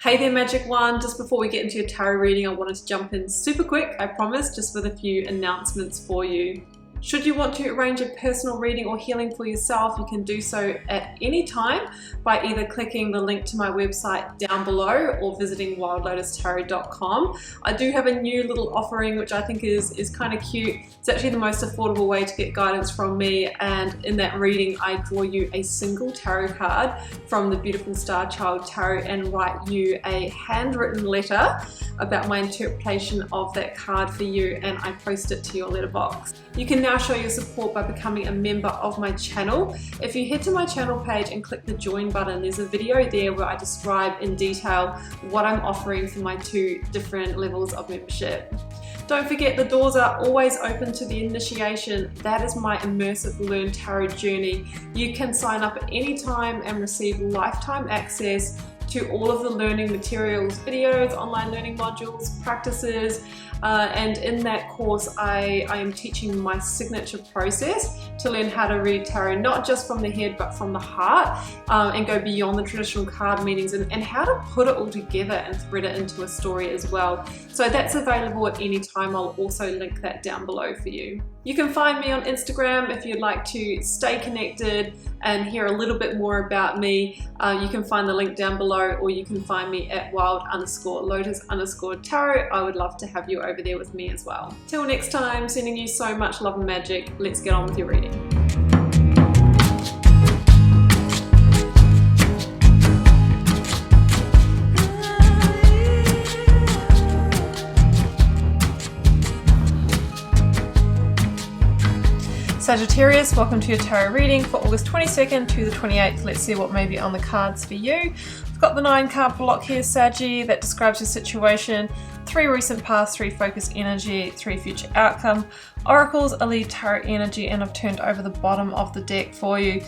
Hey there, Magic One. Just before we get into your tarot reading, I wanted to jump in super quick, I promise, just with a few announcements for you. Should you want to arrange a personal reading or healing for yourself, you can do so at any time by either clicking the link to my website down below or visiting wildlotustarot.com. I do have a new little offering which I think is kind of cute. It's actually the most affordable way to get guidance from me, and in that reading I draw you a single tarot card from the beautiful Star Child Tarot and write you a handwritten letter about my interpretation of that card for you, and I post it to your letterbox. You can now show your support by becoming a member of my channel. If you head to my channel page and click the join button, there's a video there where I describe in detail what I'm offering for my two different levels of membership. Don't forget, the doors are always open to the initiation. That is my immersive Learn Tarot journey. You can sign up at any time and receive lifetime access to all of the learning materials, videos, online learning modules, practices, and in that course I am teaching my signature process to learn how to read tarot, not just from the head but from the heart, and go beyond the traditional card meanings, and how to put it all together and thread it into a story as well. So that's available at any time. I'll also link that down below for you. You can find me on Instagram if you'd like to stay connected and hear a little bit more about me. You can find the link down below, or you can find me at wild_lotus_tarot. I would love to have you over there with me as well. Till next time, sending you so much love and magic. Let's get on with your reading. Sagittarius, welcome to your tarot reading for August 22nd to the 28th. Let's see what may be on the cards for you. We've got the 9 card block here, Saggy, that describes your situation. 3 recent past, 3 focus energy, 3 future outcome. Oracles, a lead tarot energy, and I've turned over the bottom of the deck for you.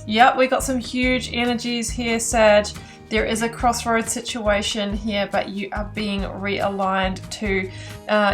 Yep, we got some huge energies here, Sag. There is a crossroads situation here, but you are being realigned to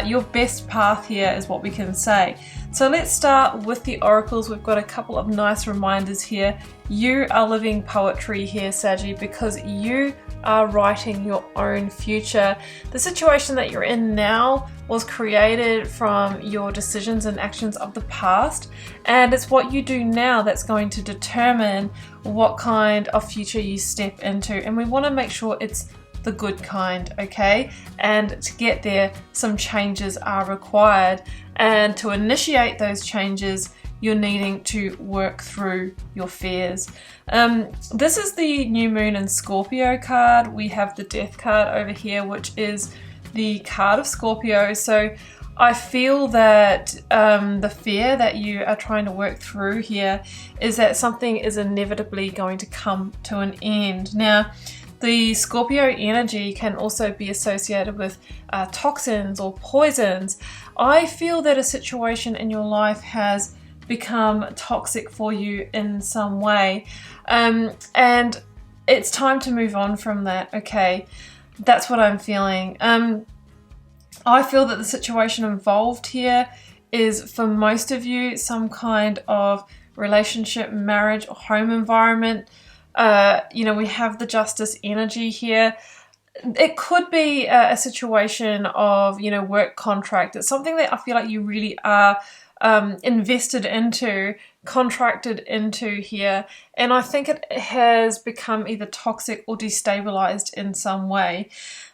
your best path here is what we can say. So let's start with the oracles. We've got a couple of nice reminders here. You are living poetry here, Saggy, because you are writing your own future. The situation that you're in now was created from your decisions and actions of the past, and it's what you do now that's going to determine what kind of future you step into, and we want to make sure it's the good kind, okay? And to get there, some changes are required, and to initiate those changes, you're needing to work through your fears. This is the new moon in Scorpio card. We have the death card over here, which is the card of Scorpio. So I feel that the fear that you are trying to work through here is that something is inevitably going to come to an end. Now, the Scorpio energy can also be associated with toxins or poisons. I feel that a situation in your life has become toxic for you in some way, and it's time to move on from that, okay? That's what I'm feeling. I feel that the situation involved here is, for most of you, some kind of relationship, marriage, or home environment. You know, we have the justice energy here. It could be a situation of, you know, work contract. It's something that I feel like you really are invested into, contracted into here, and I think it has become either toxic or destabilized in some way,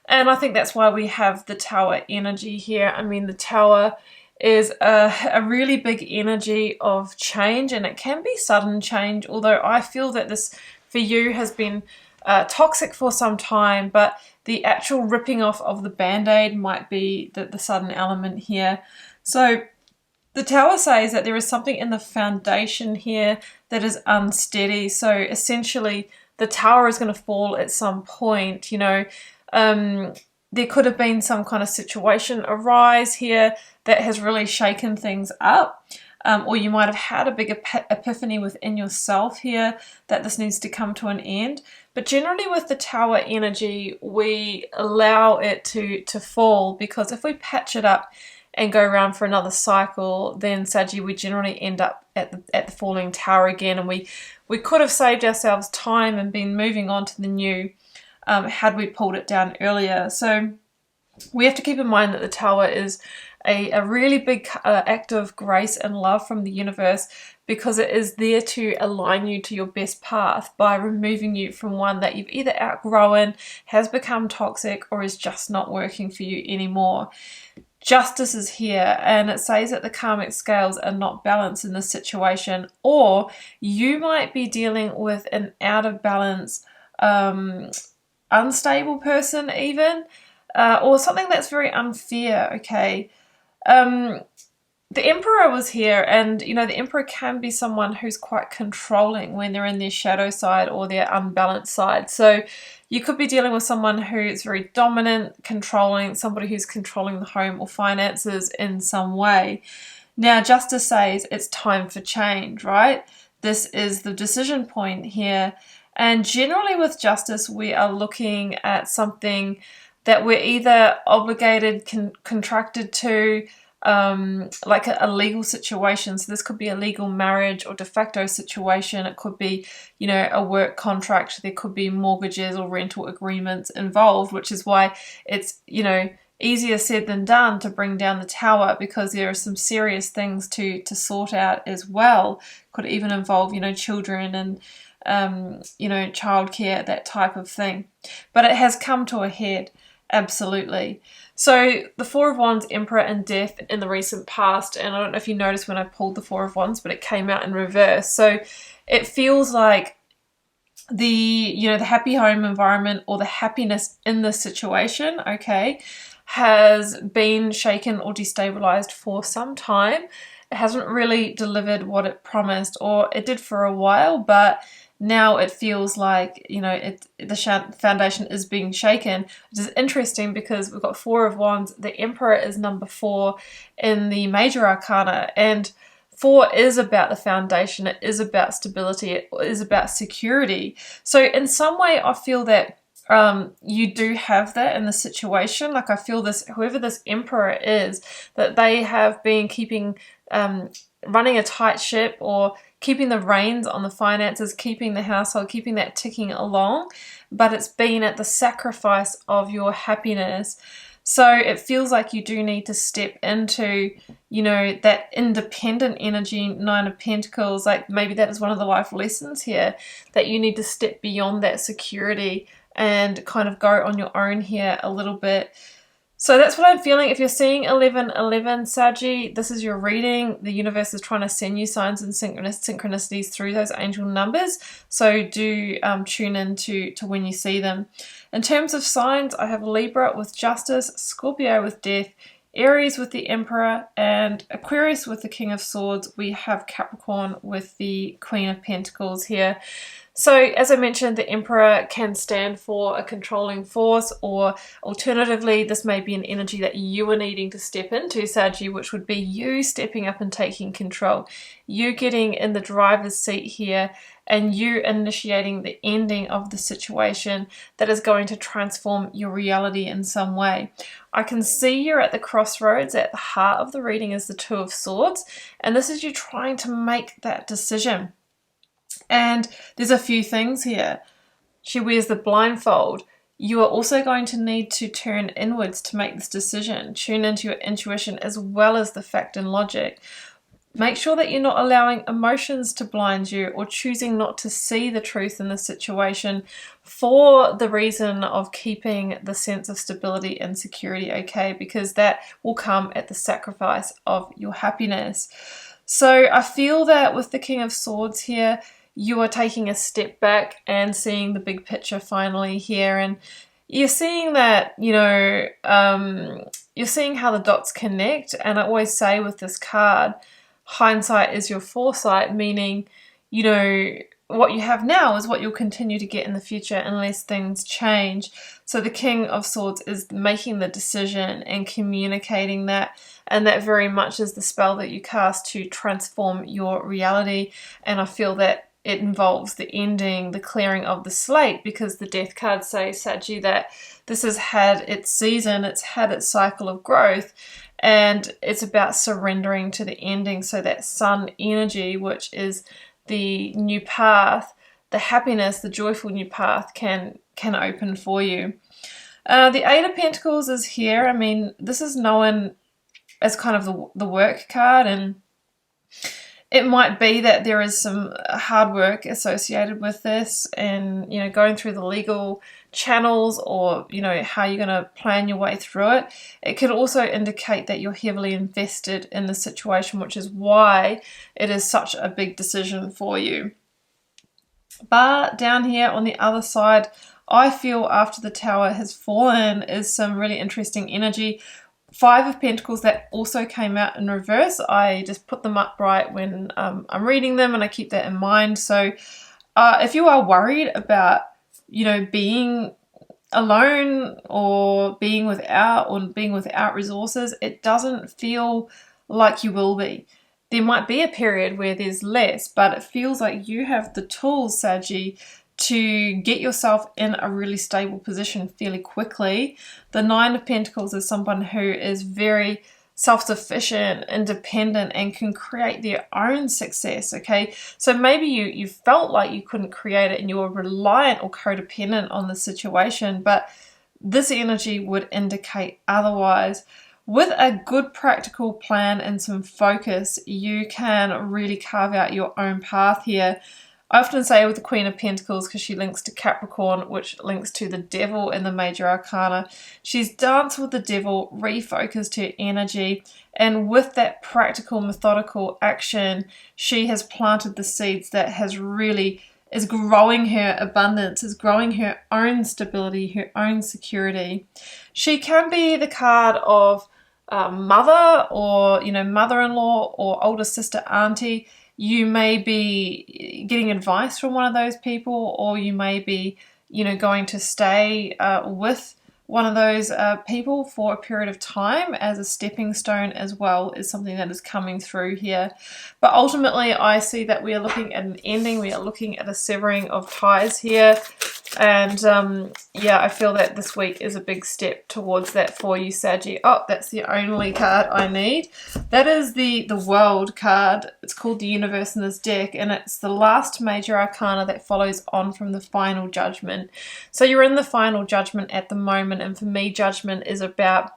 and I think that's why we have the Tower energy here. I mean, the Tower is a really big energy of change, and it can be sudden change, although I feel that this for you has been toxic for some time, but the actual ripping off of the band-aid might be the sudden element here. So the Tower says that there is something in the foundation here that is unsteady. So essentially the Tower is going to fall at some point. You know, there could have been some kind of situation arise here that has really shaken things up. Or you might have had a big epiphany within yourself here that this needs to come to an end. But generally with the Tower energy, we allow it to fall, because if we patch it up and go around for another cycle, then Saggy, we generally end up at the falling tower again, and we could have saved ourselves time and been moving on to the new. had we pulled it down earlier. So we have to keep in mind that the Tower is a really big act of grace and love from the universe, because it is there to align you to your best path by removing you from one that you've either outgrown, has become toxic, or is just not working for you anymore. Justice is here, and it says that the karmic scales are not balanced in this situation, or you might be dealing with an out of balance, unstable person even, or something that's very unfair, okay? The Emperor was here, and you know, the Emperor can be someone who's quite controlling when they're in their shadow side or their unbalanced side. So you could be dealing with someone who's very dominant, controlling, somebody who's controlling the home or finances in some way. Now, Justice says it's time for change, right? This is the decision point here. And generally with Justice, we are looking at something that we're either obligated, contracted to, like a legal situation. So this could be a legal marriage or de facto situation. It could be, you know, a work contract. There could be mortgages or rental agreements involved, which is why it's, you know, easier said than done to bring down the Tower, because there are some serious things to sort out as well. Could even involve, you know, children and you know, childcare, that type of thing. But it has come to a head. Absolutely. So the Four of Wands, Emperor and Death in the recent past, and I don't know if you noticed when I pulled the Four of Wands, but it came out in reverse. So it feels like the, you know, the happy home environment or the happiness in this situation, okay, has been shaken or destabilized for some time. It hasn't really delivered what it promised, or it did for a while, but now it feels like, you know, the foundation is being shaken, which is interesting because we've got Four of Wands. The Emperor is number 4 in the major arcana, and 4 is about the foundation. It is about stability. It is about security. So in some way, I feel that you do have that in the situation. Like, I feel this, whoever this Emperor is, that they have been keeping, running a tight ship, or keeping the reins on the finances, keeping the household, keeping that ticking along, but it's been at the sacrifice of your happiness. So it feels like you do need to step into, you know, that independent energy, 9 of Pentacles. Like, maybe that is one of the life lessons here, that you need to step beyond that security and kind of go on your own here a little bit. So that's what I'm feeling. If you're seeing 1111, Saggy, this is your reading. The universe is trying to send you signs and synchronicities through those angel numbers. So do tune in to when you see them. In terms of signs, I have Libra with Justice, Scorpio with Death, Aries with the Emperor, and Aquarius with the King of Swords. We have Capricorn with the Queen of Pentacles here. So, as I mentioned, the Emperor can stand for a controlling force, or alternatively, this may be an energy that you are needing to step into, Saggy, which would be you stepping up and taking control. You getting in the driver's seat here, and you initiating the ending of the situation that is going to transform your reality in some way. I can see you're at the crossroads. At the heart of the reading is the Two of Swords, and this is you trying to make that decision. And there's a few things here. She wears the blindfold. You are also going to need to turn inwards to make this decision. Tune into your intuition as well as the fact and logic. Make sure that you're not allowing emotions to blind you, or choosing not to see the truth in the situation for the reason of keeping the sense of stability and security, okay? Because that will come at the sacrifice of your happiness. So I feel that with the King of Swords here, you are taking a step back and seeing the big picture finally here, and you're seeing that, you know, you're seeing how the dots connect. And I always say with this card, hindsight is your foresight, meaning, you know, what you have now is what you'll continue to get in the future unless things change. So the King of Swords is making the decision and communicating that, and that very much is the spell that you cast to transform your reality. And I feel that it involves the ending, the clearing of the slate, because the Death card says, Saggy, that this has had its season, it's had its cycle of growth, and it's about surrendering to the ending. So that Sun energy, which is the new path, the happiness, the joyful new path can open for you. The Eight of Pentacles is here. I mean, this is known as kind of the work card, and it might be that there is some hard work associated with this, and, you know, going through the legal channels, or, you know, how you're going to plan your way through it. It could also indicate that you're heavily invested in the situation, which is why it is such a big decision for you. But down here on the other side, I feel after the Tower has fallen is some really interesting energy. Five of Pentacles that also came out in reverse. I just put them upright when I'm reading them, and I keep that in mind. So if you are worried about, you know, being alone or being without resources, it doesn't feel like you will be. There might be a period where there's less, but it feels like you have the tools, Saggy, to get yourself in a really stable position fairly quickly. The Nine of Pentacles is someone who is very self-sufficient, independent, and can create their own success, okay? So maybe you felt like you couldn't create it and you were reliant or codependent on the situation, but this energy would indicate otherwise. With a good practical plan and some focus, you can really carve out your own path here. I often say with the Queen of Pentacles, because she links to Capricorn, which links to the Devil in the Major Arcana, she's danced with the Devil, refocused her energy, and with that practical, methodical action, she has planted the seeds that is growing her abundance, is growing her own stability, her own security. She can be the card of mother, or, you know, mother-in-law, or older sister, auntie. You may be getting advice from one of those people, or you may be, you know, going to stay with one of those people for a period of time as a stepping stone as well, is something that is coming through here. But ultimately, I see that we are looking at an ending. We are looking at a severing of ties here. And yeah, I feel that this week is a big step towards that for you, Saggy. Oh, that's the only card I need. That is the World card. It's called the Universe in this deck, and it's the last Major Arcana that follows on from the Final Judgment. So you're in the Final Judgment at the moment, and for me, Judgment is about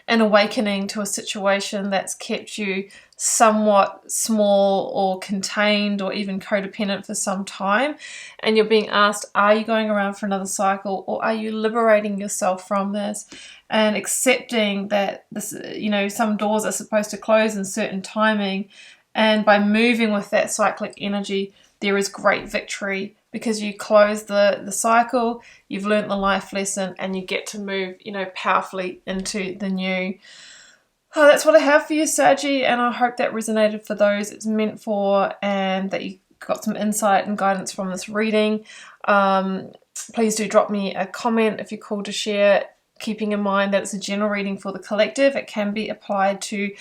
an awakening to a situation that's kept you somewhat small or contained or even codependent for some time, and you're being asked, are you going around for another cycle, or are you liberating yourself from this and accepting that this, you know, some doors are supposed to close in certain timing, and by moving with that cyclic energy there is great victory because you close the cycle, you've learnt the life lesson, and you get to move, you know, powerfully into the new. Oh, that's what I have for you, Saggy, and I hope that resonated for those it's meant for, and that you got some insight and guidance from this reading. Please do drop me a comment if you're called to share, keeping in mind that it's a general reading for the collective. It can be applied to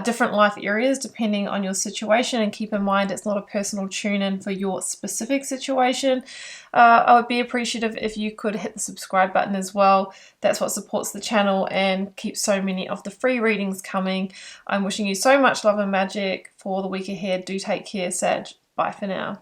different life areas depending on your situation, and keep in mind it's not a personal tune-in for your specific situation. I would be appreciative if you could hit the subscribe button as well. That's what supports the channel and keeps so many of the free readings coming. I'm wishing you so much love and magic for the week ahead. Do take care, Sag. Bye for now.